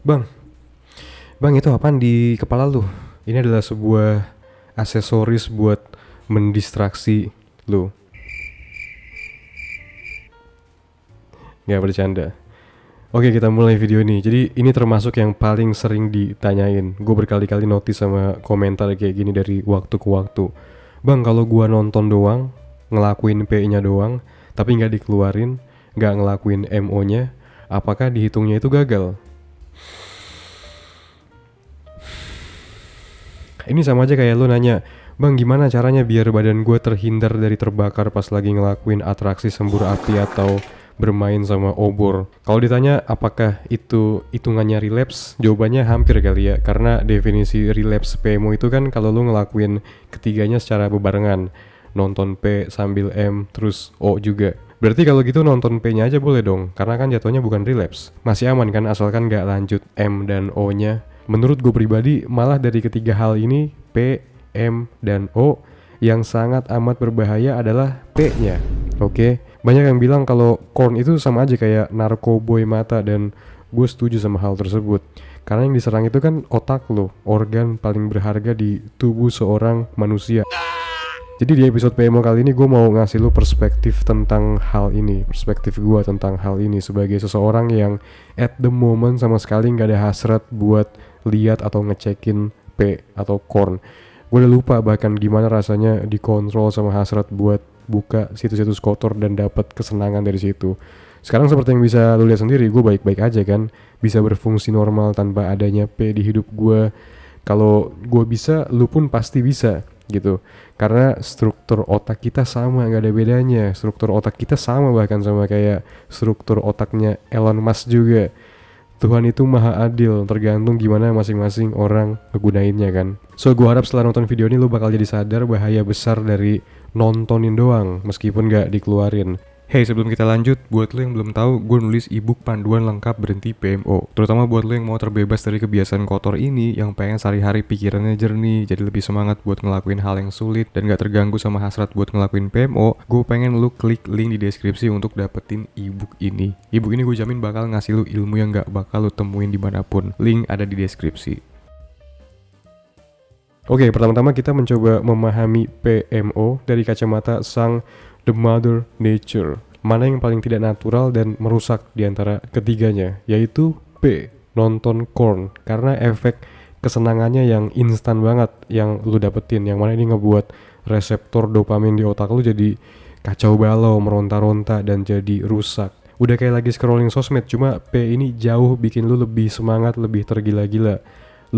Bang, bang itu apaan di kepala lu? Ini adalah sebuah aksesoris buat mendistraksi lu. Gak bercanda. Oke, kita mulai video ini. Jadi ini termasuk yang paling sering ditanyain. Gue berkali-kali notice sama komentar kayak gini dari waktu ke waktu. Bang, kalau gua nonton doang, ngelakuin P-nya doang, tapi nggak dikeluarin, nggak ngelakuin MO-nya, apakah dihitungnya itu gagal? Ini sama aja kayak lu nanya, bang gimana caranya biar badan gue terhindar dari terbakar pas lagi ngelakuin atraksi sembur api atau bermain sama obor. Kalau ditanya apakah itu hitungannya relapse, jawabannya hampir kali ya. Karena definisi relapse PMO itu kan kalau lu ngelakuin ketiganya secara bebarengan. Nonton P sambil M, terus O juga. Berarti kalau gitu nonton P-nya aja boleh dong, karena kan jatuhnya bukan relapse. Masih aman kan asalkan nggak lanjut M dan O-nya. Menurut gue pribadi, malah dari ketiga hal ini, P, M, dan O, yang sangat amat berbahaya adalah P-nya. Oke, banyak yang bilang kalau Korn itu sama aja kayak narkoboy mata, dan gue setuju sama hal tersebut. Karena yang diserang itu kan otak lo, organ paling berharga di tubuh seorang manusia. Jadi di episode PMO kali ini gue mau ngasih lu perspektif tentang hal ini. Perspektif gue tentang hal ini sebagai seseorang yang at the moment sama sekali gak ada hasrat buat lihat atau ngecekin P atau Korn. Gue udah lupa bahkan gimana rasanya dikontrol sama hasrat buat buka situs-situs kotor dan dapat kesenangan dari situ. Sekarang seperti yang bisa lu lihat sendiri, gue baik-baik aja kan. Bisa berfungsi normal tanpa adanya P di hidup gue. Kalau gue bisa, lu pun pasti bisa gitu. Karena struktur otak kita sama, gak ada bedanya. Struktur otak kita sama bahkan sama kayak struktur otaknya Elon Musk juga. Tuhan itu maha adil, tergantung gimana masing-masing orang ngegunainnya kan. So gue harap setelah nonton video ini lu bakal jadi sadar bahaya besar dari nontonin doang meskipun gak dikeluarin. Hey, sebelum kita lanjut, buat lo yang belum tahu, gue nulis ebook panduan lengkap berhenti PMO. Terutama buat lo yang mau terbebas dari kebiasaan kotor ini, yang pengen sehari-hari pikirannya jernih, jadi lebih semangat buat ngelakuin hal yang sulit, dan gak terganggu sama hasrat buat ngelakuin PMO, gue pengen lo klik link di deskripsi untuk dapetin ebook ini. Ebook ini gue jamin bakal ngasih lo ilmu yang gak bakal lo temuin dimanapun. Link ada di deskripsi. Oke, pertama-tama kita mencoba memahami PMO dari kacamata sang The Mother Nature. Mana yang paling tidak natural dan merusak di antara ketiganya, yaitu P, nonton Korn. Karena efek kesenangannya yang instan banget yang lu dapetin, yang mana ini ngebuat reseptor dopamin di otak lu jadi kacau balau, meronta-ronta dan jadi rusak. Udah kayak lagi scrolling sosmed, cuma P ini jauh bikin lu lebih semangat, lebih tergila-gila.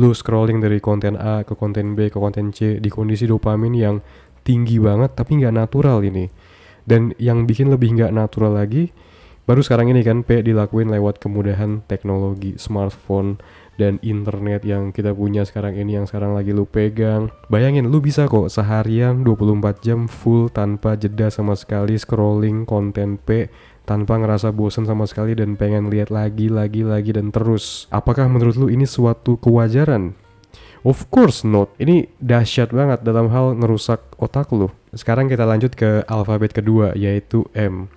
Lu scrolling dari konten A ke konten B ke konten C di kondisi dopamin yang tinggi banget tapi nggak natural ini. Dan yang bikin lebih nggak natural lagi, baru sekarang ini kan P dilakuin lewat kemudahan teknologi smartphone dan internet yang kita punya sekarang ini, yang sekarang lagi lu pegang. Bayangin lu bisa kok seharian 24 jam full tanpa jeda sama sekali scrolling konten P, tanpa ngerasa bosan sama sekali dan pengen lihat lagi dan terus. Apakah menurut lu ini suatu kewajaran? Of course not. Ini dahsyat banget dalam hal ngerusak otak lu. Sekarang kita lanjut ke alfabet kedua, yaitu M.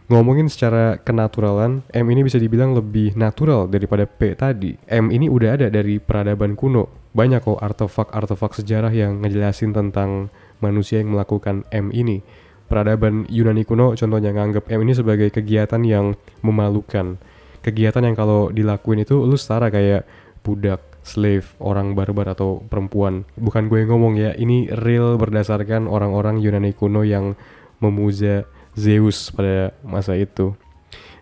Ngomongin secara kenaturalan, M ini bisa dibilang lebih natural daripada P tadi. M ini udah ada dari peradaban kuno. Banyak kok artefak-artefak sejarah yang ngejelasin tentang manusia yang melakukan M ini. Peradaban Yunani kuno contohnya nganggep M ini sebagai kegiatan yang memalukan. Kegiatan yang kalau dilakuin itu lu setara kayak budak, slave, orang barbar atau perempuan. Bukan gue yang ngomong ya, ini real berdasarkan orang-orang Yunani kuno yang memuja Zeus pada masa itu.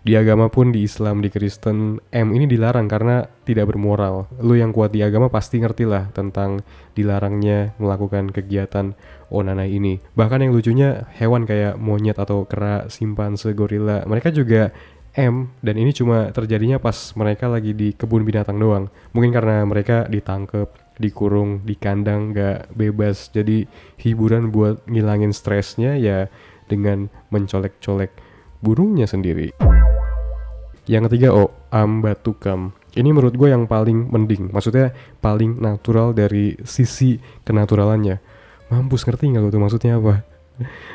Di agama pun, di Islam, di Kristen, M ini dilarang karena tidak bermoral. Lu yang kuat di agama pasti ngerti lah tentang dilarangnya melakukan kegiatan onana ini. Bahkan yang lucunya, hewan kayak monyet atau kera, simpanse, gorila, mereka juga M, dan ini cuma terjadinya pas mereka lagi di kebun binatang doang. Mungkin karena mereka ditangkep, dikurung, di kandang, gak bebas. Jadi hiburan buat ngilangin stresnya ya dengan mencolek-colek burungnya sendiri. Yang ketiga O, Ambatukam. Ini menurut gue yang paling mending, maksudnya paling natural dari sisi kenaturalannya. Mampus, ngerti gak lo tuh maksudnya apa?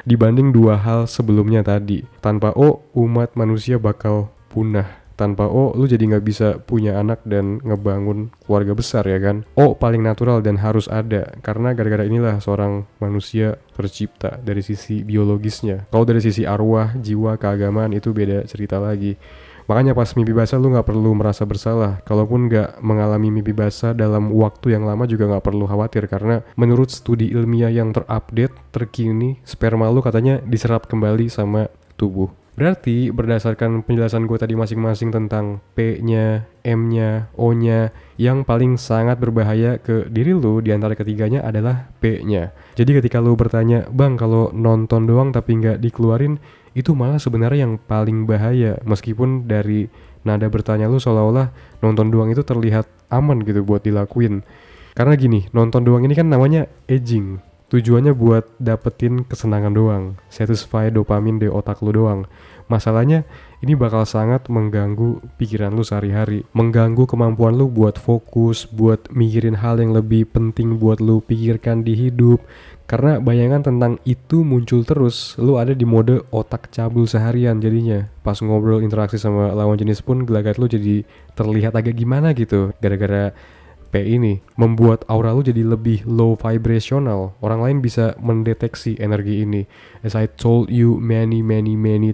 Dibanding dua hal sebelumnya tadi, tanpa O, umat manusia bakal punah. tanpa O lu jadi nggak bisa punya anak dan ngebangun keluarga besar ya kan. O paling natural dan harus ada, karena gara-gara inilah seorang manusia tercipta dari sisi biologisnya. Kalau dari sisi arwah, jiwa, keagamaan itu beda cerita lagi. Makanya pas mimpi basah lu gak perlu merasa bersalah. Kalaupun gak mengalami mimpi basah dalam waktu yang lama juga gak perlu khawatir, karena menurut studi ilmiah yang terupdate, terkini, sperma lu katanya diserap kembali sama tubuh. Berarti berdasarkan penjelasan gue tadi masing-masing tentang P-nya, M-nya, O-nya, yang paling sangat berbahaya ke diri lu di antara ketiganya adalah P-nya. Jadi ketika lu bertanya, "Bang, kalau nonton doang tapi nggak dikeluarin, itu malah sebenarnya yang paling bahaya." Meskipun dari nada bertanya lu seolah-olah nonton doang itu terlihat aman gitu buat dilakuin. Karena gini, nonton doang ini kan namanya aging. Tujuannya buat dapetin kesenangan doang, satisfy dopamin di otak lu doang. Masalahnya, ini bakal sangat mengganggu pikiran lu sehari-hari, mengganggu kemampuan lu buat fokus, buat mikirin hal yang lebih penting buat lu pikirkan di hidup. Karena bayangan tentang itu muncul terus, lu ada di mode otak cabul seharian jadinya. Pas ngobrol interaksi sama lawan jenis pun gelagat lu jadi terlihat agak gimana gitu, gara-gara P ini membuat aura lu jadi lebih low vibrational. Orang lain bisa mendeteksi energi ini. As I told you many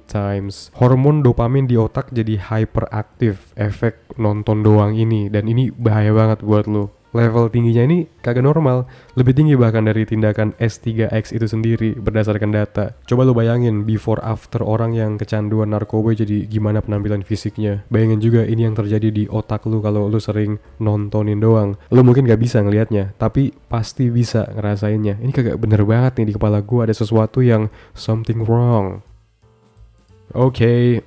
times, hormon dopamin di otak jadi hyperaktif efek nonton doang ini, dan ini bahaya banget buat lu. Level tingginya ini kagak normal, lebih tinggi bahkan dari tindakan S3X itu sendiri berdasarkan data. Coba lu bayangin before after orang yang kecanduan narkoba jadi gimana penampilan fisiknya. Bayangin juga ini yang terjadi di otak lu kalau lu sering nontonin doang. Lu mungkin gak bisa ngelihatnya, tapi pasti bisa ngerasainnya. Ini kagak bener banget nih, di kepala gua ada sesuatu yang something wrong. Oke.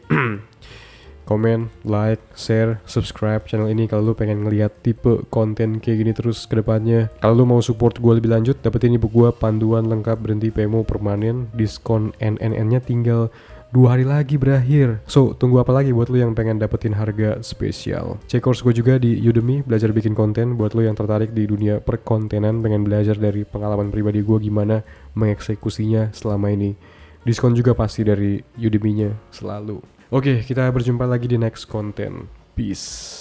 Komen, like, share, subscribe channel ini kalau lu pengen ngeliat tipe konten kayak gini terus ke depannya. Kalau lu mau support gue lebih lanjut, dapetin ebook gue panduan lengkap berhenti PMO permanen. Diskon NNN-nya tinggal 2 hari lagi berakhir. So, tunggu apa lagi buat lu yang pengen dapetin harga spesial. Cek course gue juga di Udemy, belajar bikin konten. Buat lu yang tertarik di dunia perkontenan, pengen belajar dari pengalaman pribadi gue gimana mengeksekusinya selama ini. Diskon juga pasti dari Udemy-nya selalu. Oke, kita berjumpa lagi di next konten. Peace.